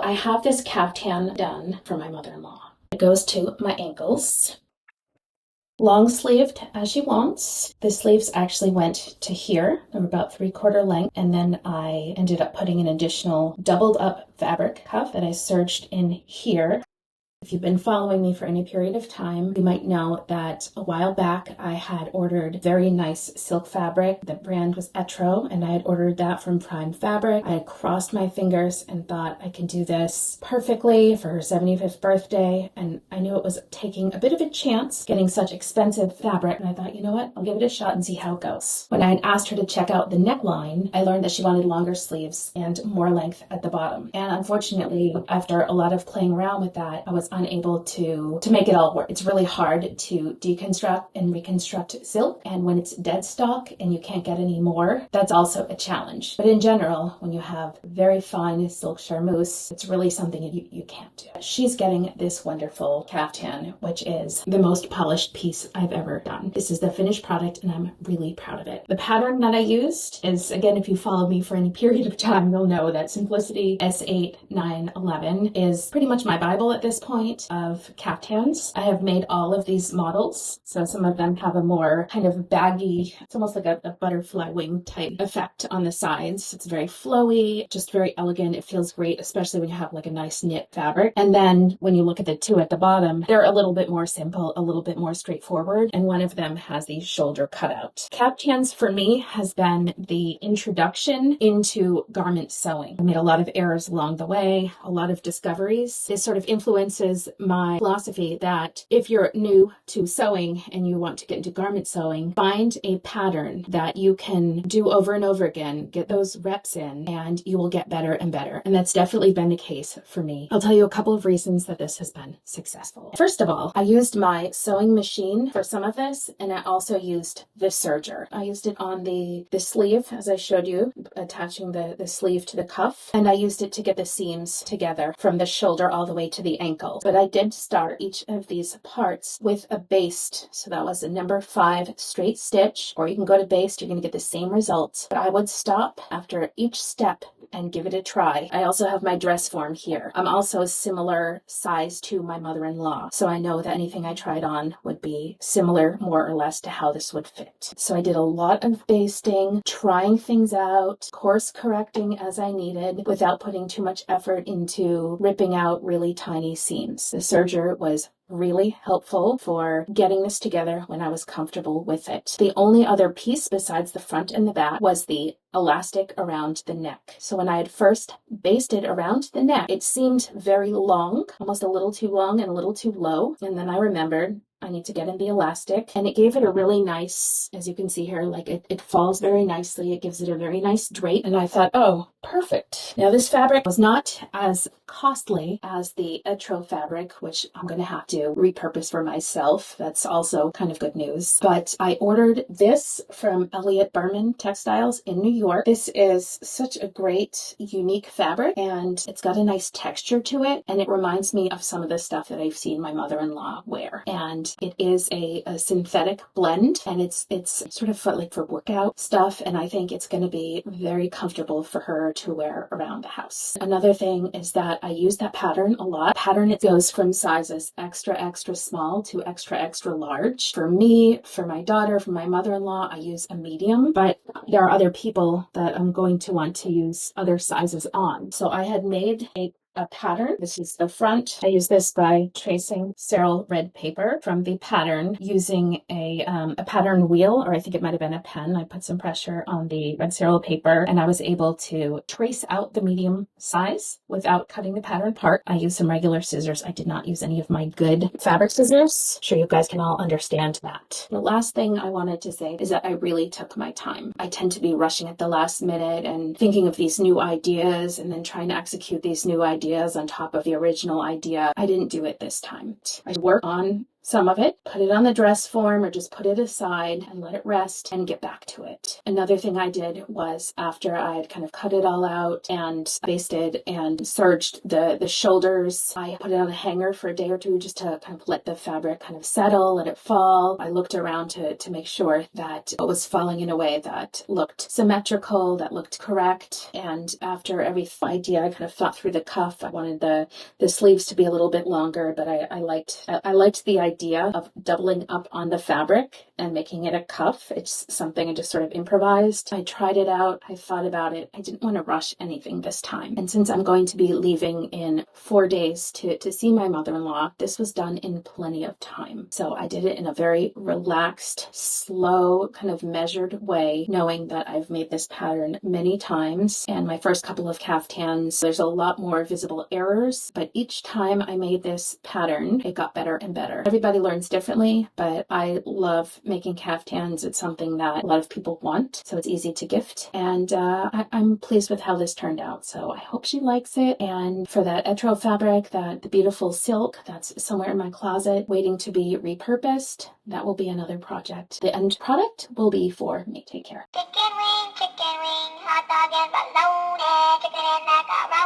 I have this caftan done for my mother-in-law. It goes to my ankles. Long sleeved as she wants. The sleeves actually went to here. They were about 3/4 length, and then I ended up putting an additional doubled up fabric cuff that I serged in here. If you've been following me for any period of time, you might know that a while back I had ordered very nice silk fabric. The brand was Etro, and I had ordered that from Prime Fabric. I had crossed my fingers and thought I can do this perfectly for her 75th birthday, and I knew it was taking a bit of a chance getting such expensive fabric, and I thought, you know what, I'll give it a shot and see how it goes. When I had asked her to check out the neckline, I learned that she wanted longer sleeves and more length at the bottom. And unfortunately, after a lot of playing around with that, I was unable to make it all work. It's really hard to deconstruct and reconstruct silk, and when it's dead stock and you can't get any more, that's also a challenge. But in general, when you have very fine silk charmeuse, it's really something you can't do. She's getting this wonderful caftan, which is the most polished piece I've ever done. This is the finished product, and I'm really proud of it. The pattern that I used is, again, if you followed me for any period of time, you'll know that Simplicity S9811 is pretty much my Bible at this point of caftans. I have made all of these models. So some of them have a more kind of baggy, it's almost like a butterfly wing type effect on the sides. It's very flowy, just very elegant. It feels great, especially when you have like a nice knit fabric. And then when you look at the two at the bottom, they're a little bit more simple, a little bit more straightforward. And one of them has the shoulder cutout. Caftans for me has been the introduction into garment sewing. I made a lot of errors along the way, a lot of discoveries. This sort of influences my philosophy that if you're new to sewing and you want to get into garment sewing, find a pattern that you can do over and over again, get those reps in, and you will get better and better. And that's definitely been the case for me. I'll tell you a couple of reasons that this has been successful. First of all, I used my sewing machine for some of this, and I also used the serger. I used it on the sleeve, as I showed you, attaching the sleeve to the cuff, and I used it to get the seams together from the shoulder all the way to the ankle. But I did start each of these parts with a baste. So that was a number 5 straight stitch, or you can go to baste, you're going to get the same results. But I would stop after each step and give it a try. I also have my dress form here. I'm also a similar size to my mother-in-law, so I know that anything I tried on would be similar more or less to how this would fit. So I did a lot of basting, trying things out, course correcting as I needed without putting too much effort into ripping out really tiny seams. The serger was really helpful for getting this together when I was comfortable with it. The only other piece besides the front and the back was the elastic around the neck. So when I had first basted around the neck, it seemed very long, almost a little too long and a little too low. And then I remembered I need to get in the elastic, and it gave it a really nice, as you can see here, like it falls very nicely. It gives it a very nice drape, and I thought, oh, perfect. Now this fabric was not as costly as the Etro fabric, which I'm going to have to repurpose for myself. That's also kind of good news. But I ordered this from Elliott Berman Textiles in New York. This is such a great, unique fabric, and it's got a nice texture to it, and it reminds me of some of the stuff that I've seen my mother-in-law wear. And it is a synthetic blend, and it's sort of like for workout stuff, and I think it's going to be very comfortable for her to wear around the house. Another thing is that I use that pattern a lot. Pattern, it goes from sizes extra, extra small to extra, extra large. For me, for my daughter, for my mother-in-law, I use a medium, but there are other people that I'm going to want to use other sizes on. So I had made a pattern. This is the front. I use this by tracing Serral red paper from the pattern using a pattern wheel, or I think it might have been a pen. I put some pressure on the red Serral paper, and I was able to trace out the medium size without cutting the pattern apart. I used some regular scissors. I did not use any of my good fabric scissors. I'm sure you guys can all understand that. The last thing I wanted to say is that I really took my time. I tend to be rushing at the last minute and thinking of these new ideas and then trying to execute these new ideas on top of the original idea. I didn't do it this time. I worked on some of it, put it on the dress form, or just put it aside and let it rest and get back to it. Another thing I did was, after I had kind of cut it all out and basted and serged the shoulders, I put it on a hanger for a day or two just to kind of let the fabric kind of settle, let it fall. I looked around to make sure that it was falling in a way that looked symmetrical, that looked correct. And after every idea, I kind of thought through the cuff. I wanted the sleeves to be a little bit longer, but I liked the idea of doubling up on the fabric and making it a cuff. It's something I just sort of improvised. I tried it out. I thought about it. I didn't want to rush anything this time. And since I'm going to be leaving in 4 days to see my mother-in-law, this was done in plenty of time. So I did it in a very relaxed, slow, kind of measured way, knowing that I've made this pattern many times. And my first couple of caftans, there's a lot more visible errors, but each time I made this pattern, it got better and better. Everybody learns differently, but I love making caftans. It's something that a lot of people want, so it's easy to gift. And I'm pleased with how this turned out. So I hope she likes it. And for that etro fabric, the beautiful silk that's somewhere in my closet waiting to be repurposed, that will be another project. The end product will be for me. Take care. Chicken wing, hot dog and bologna, chicken and macaroni.